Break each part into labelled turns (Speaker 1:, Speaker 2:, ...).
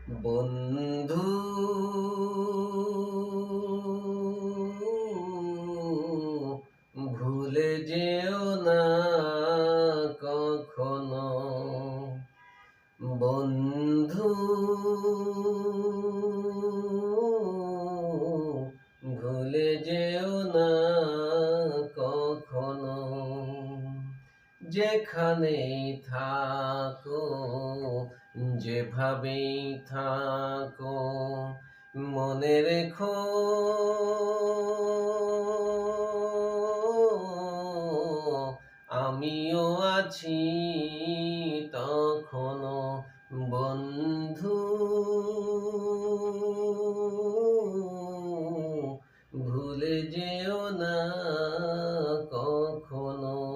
Speaker 1: বন্ধু ভুলে যেও না কখনো, বন্ধু ভুলে যেও না কখনো। যেখানেই থাকো, যেভাবেই থাকো, মনে রেখো আমিও আছি তখনো। বন্ধু ভুলে যেও না কখনো।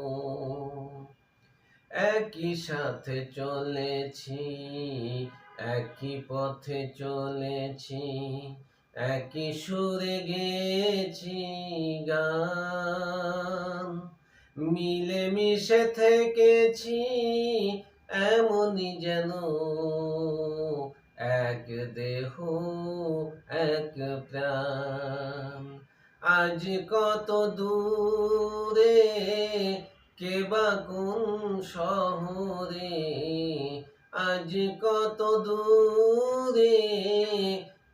Speaker 1: একই সাথে চলেছি, একই পথে চলেছি, একই সুরে গেয়েছি গান। মিলেমিশে থেকেছি এমনই যেন এক দেহ এক প্রাণ। আজ কত দূরে, কে বা কোন শহরে, আজ কত দূরে,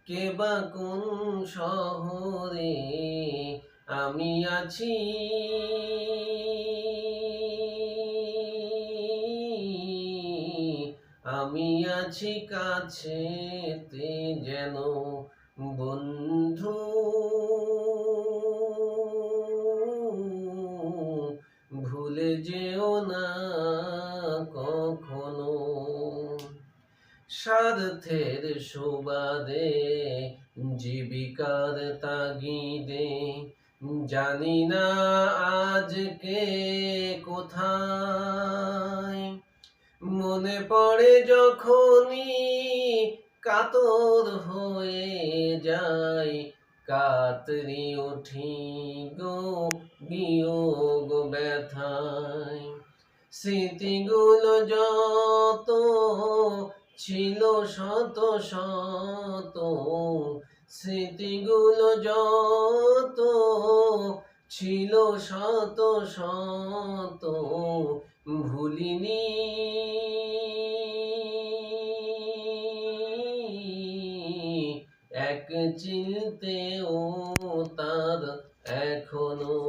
Speaker 1: কে বা কোন শহরে আমি আছি আমি আছি কাছেতে যেন। বন্ধু ভুলে যেও না কখনো। স্বার্থের সুবাদে, জীবিকার তাগিদে, জানি না আজকে কোথায়। মনে পড়ে যখনই কাতর হয়ে যাই, কাতরি উঠি গো বিয়োগ ব্যথায়। স্মৃতিগুলো যত ছিল শত শত, স্মৃতিগুলো যত ছিল শত শত, ভুলিনি এক চিলতেও তার এখনো।